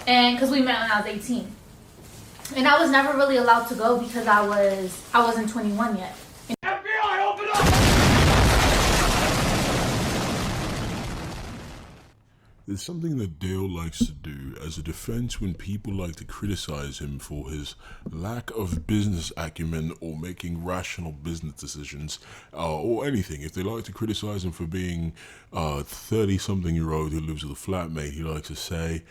and because we met when I was 18, and I was never really allowed to go because I wasn't 21 yet. FBI, open up! There's something that Dale likes to do as a defense when people like to criticize him for his lack of business acumen or making rational business decisions, or anything. If they like to criticize him for being a 30-something-year-old who lives with a flatmate, he likes to say,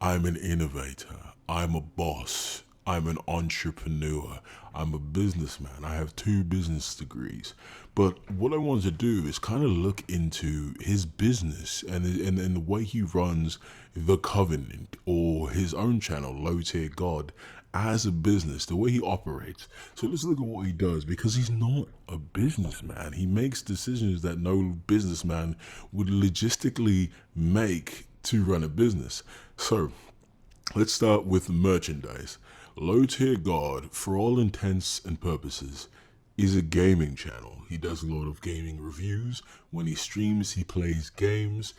I'm an innovator, I'm a boss, I'm an entrepreneur, I'm a businessman, I have 2 business degrees. But what I want to do is kind of look into his business and the way he runs The Covenant, or his own channel, LowTierGod, as a business, the way he operates. So let's look at what he does, because he's not a businessman. He makes decisions that no businessman would logistically make to run a business. So let's start with merchandise. LowTierGod, for all intents and purposes, is a gaming channel. He does a lot of gaming reviews. When he streams, he plays games.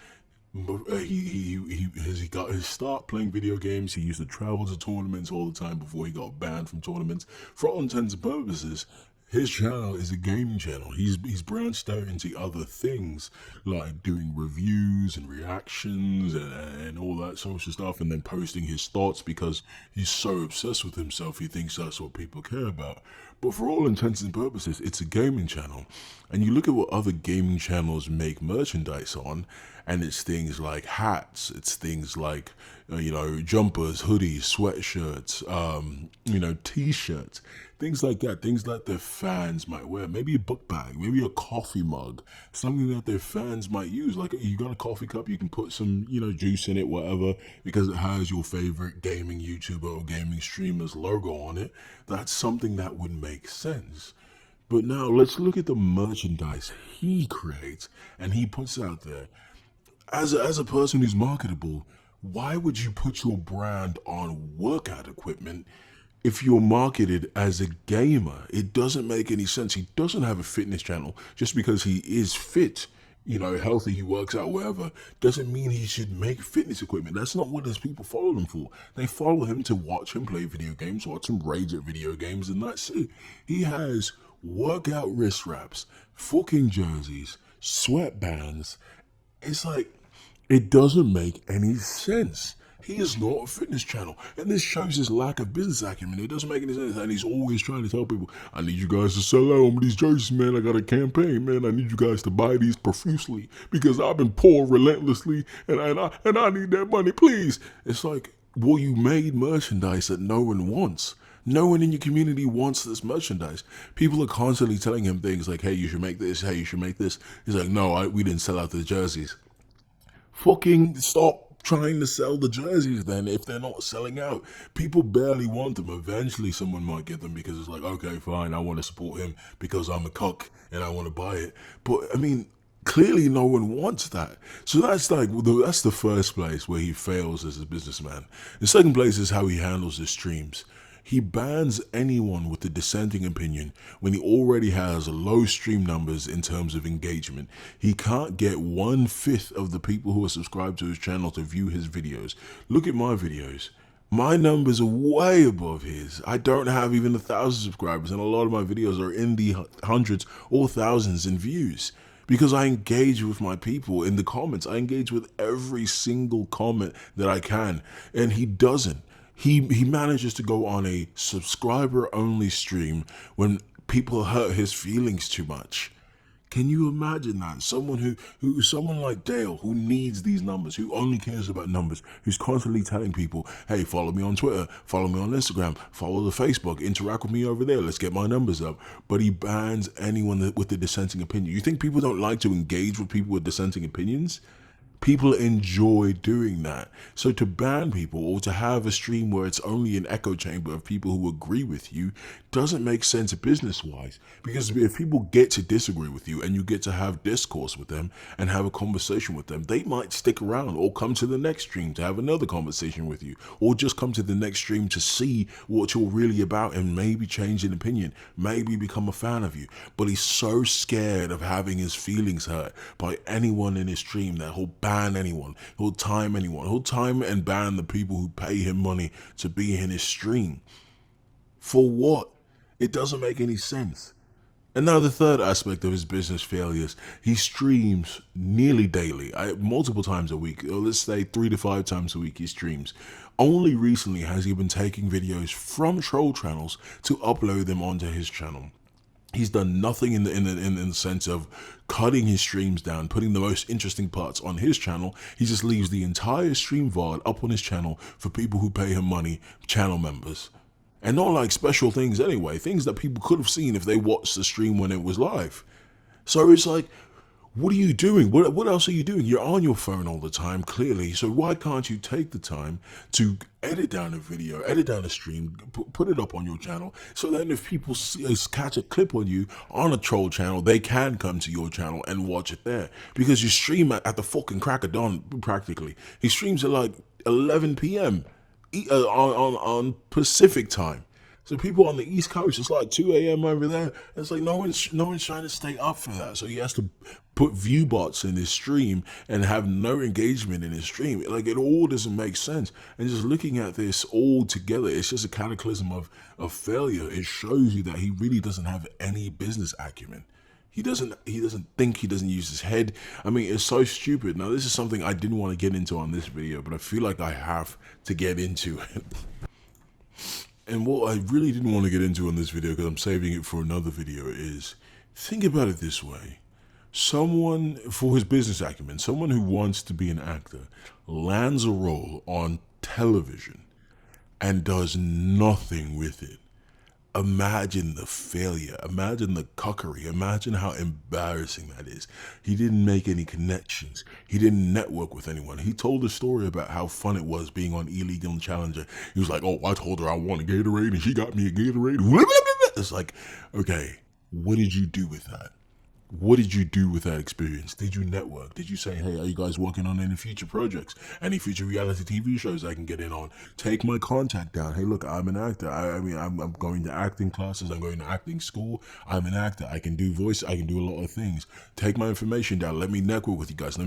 He got his start playing video games. He used to travel to tournaments all the time before he got banned from tournaments. For all intents and purposes, his channel is a gaming channel. He's branched out into other things, like doing reviews and reactions and all that social stuff, and then posting his thoughts because he's so obsessed with himself. He thinks that's what people care about. But for all intents and purposes, it's a gaming channel. And you look at what other gaming channels make merchandise on, and it's things like hats, it's things like, jumpers, hoodies, sweatshirts, t-shirts, things like that, things that their fans might wear. Maybe a book bag, maybe a coffee mug, something that their fans might use. Like, you got a coffee cup, you can put some, juice in it, whatever, because it has your favorite gaming YouTuber or gaming streamer's logo on it. That's something that would make sense. But now let's look at the merchandise he creates and he puts out there. As a person who's marketable, why would you put your brand on workout equipment if you're marketed as a gamer? It doesn't make any sense. He doesn't have a fitness channel just because he is fit, healthy, he works out, whatever, doesn't mean he should make fitness equipment. That's not what his people follow him for. They follow him to watch him play video games, watch him rage at video games, and that's it. He has workout wrist wraps, fucking jerseys, sweatbands. It's like, it doesn't make any sense. He is not a fitness channel. And this shows his lack of business acumen. It doesn't make any sense. And he's always trying to tell people, I need you guys to sell out on these jerseys, man. I got a campaign, man. I need you guys to buy these profusely because I've been poor relentlessly and I need that money, please. It's like, well, you made merchandise that no one wants. No one in your community wants this merchandise. People are constantly telling him things like, hey, you should make this. Hey, you should make this. He's like, no, we didn't sell out the jerseys. Fucking stop trying to sell the jerseys then if they're not selling out. People barely want them. Eventually someone might get them because it's like, okay, fine, I want to support him because I'm a cuck and I want to buy it. But I mean, clearly no one wants that. So that's that's the first place where he fails as a businessman. The second place is how he handles his streams. He bans anyone with a dissenting opinion when he already has low stream numbers in terms of engagement. He can't get 1/5 of the people who are subscribed to his channel to view his videos. Look at my videos. My numbers are way above his. I don't have even 1,000 subscribers, and a lot of my videos are in the hundreds or thousands in views. Because I engage with my people in the comments. I engage with every single comment that I can, and he doesn't. He manages to go on a subscriber-only stream when people hurt his feelings too much. Can you imagine that? Someone someone like Dale, who needs these numbers, who only cares about numbers, who's constantly telling people, hey, follow me on Twitter, follow me on Instagram, follow the Facebook, interact with me over there, let's get my numbers up. But he bans anyone with a dissenting opinion. You think people don't like to engage with people with dissenting opinions? People enjoy doing that. So to ban people or to have a stream where it's only an echo chamber of people who agree with you doesn't make sense business-wise. Because if people get to disagree with you and you get to have discourse with them and have a conversation with them, they might stick around or come to the next stream to have another conversation with you, or just come to the next stream to see what you're really about and maybe change an opinion, maybe become a fan of you. But he's so scared of having his feelings hurt by anyone in his stream that he'll ban ban anyone. He'll time anyone. He'll time and ban the people who pay him money to be in his stream. For what? It doesn't make any sense. And now the third aspect of his business failures, he streams nearly daily, multiple times a week, or let's say 3 to 5 times a week he streams. Only recently has he been taking videos from troll channels to upload them onto his channel. He's done nothing in the sense of cutting his streams down, putting the most interesting parts on his channel. He just leaves the entire stream VOD up on his channel for people who pay him money, channel members. And not like special things anyway, things that people could have seen if they watched the stream when it was live. So it's like, what are you doing? What else are you doing? You're on your phone all the time, clearly. So why can't you take the time to edit down a video, edit down a stream, put it up on your channel, so then if people catch a clip on you on a troll channel, they can come to your channel and watch it there. Because you stream at the fucking crack of dawn, practically. He streams at like 11 p.m. On Pacific time. So people on the East Coast, it's like 2 a.m. over there. It's like no one's trying to stay up for that. So he has to put view bots in his stream and have no engagement in his stream. Like, it all doesn't make sense. And just looking at this all together, it's just a cataclysm of failure. It shows you that he really doesn't have any business acumen. He doesn't think, he doesn't use his head. I mean, it's so stupid. Now, this is something I didn't want to get into on this video, but I feel like I have to get into it. And what I really didn't want to get into on this video, because I'm saving it for another video, is think about it this way. Someone, for his business acumen, someone who wants to be an actor, lands a role on television and does nothing with it. Imagine the failure, imagine the cuckery, imagine how embarrassing that is. He didn't make any connections. He didn't network with anyone. He told a story about how fun it was being on Illegal Challenger. He was like, oh, I told her I want a Gatorade and she got me a Gatorade. It's like, okay, what did you do with that? What did you do with that experience? Did you network? Did you say, hey, are you guys working on any future projects? Any future reality TV shows I can get in on? Take my contact down. Hey, look, I'm an actor. I'm going to acting classes. I'm going to acting school. I'm an actor. I can do voice. I can do a lot of things. Take my information down. Let me network with you guys.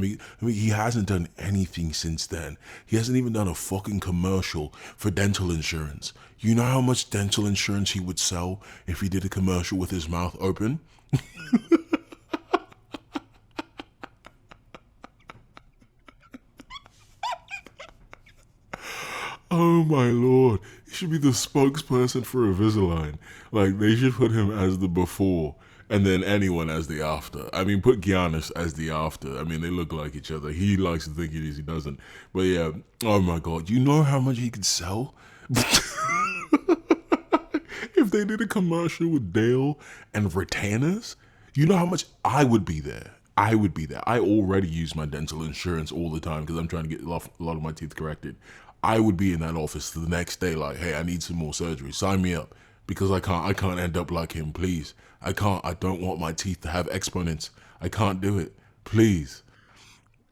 He hasn't done anything since then. He hasn't even done a fucking commercial for dental insurance. You know how much dental insurance he would sell if he did a commercial with his mouth open? Oh my lord, he should be the spokesperson for Invisalign. Like, they should put him as the before and then anyone as the after. I mean, put Giannis as the after. I mean, they look like each other. He likes to think it is, he doesn't. But yeah, oh my god, you know how much he could sell? If they did a commercial with Dale and retainers, you know how much I would be there. I would be there. I already use my dental insurance all the time because I'm trying to get a lot of my teeth corrected. I would be in that office the next day like, hey, I need some more surgery. Sign me up, because I can't end up like him, please. I don't want my teeth to have exponents. I can't do it, please.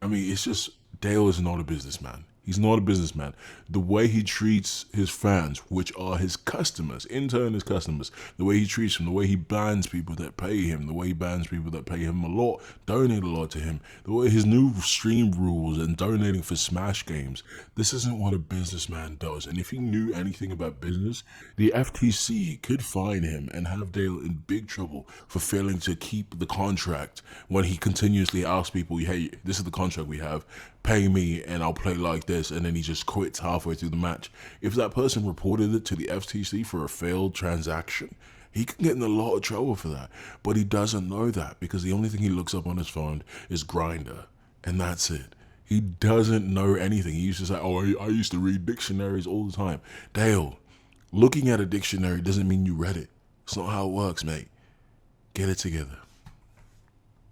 I mean, it's just, Dale is not a businessman. He's not a businessman. The way he treats his fans, which are his customers, in turn his customers, the way he treats them, the way he bans people that pay him, the way he bans people that pay him a lot, donate a lot to him, the way his new stream rules and donating for Smash games, this isn't what a businessman does. And if he knew anything about business, the FTC could fine him and have Dale in big trouble for failing to keep the contract when he continuously asks people, hey, this is the contract we have, pay me and I'll play like this, and then he just quits halfway through the match. If that person reported it to the FTC for a failed transaction, he can get in a lot of trouble for that. But he doesn't know that, because the only thing he looks up on his phone is Grindr, and that's it. He doesn't know anything. He used to say, oh, I used to read dictionaries all the time. Dale, looking at a dictionary doesn't mean you read it. It's not how it works, mate. Get it together.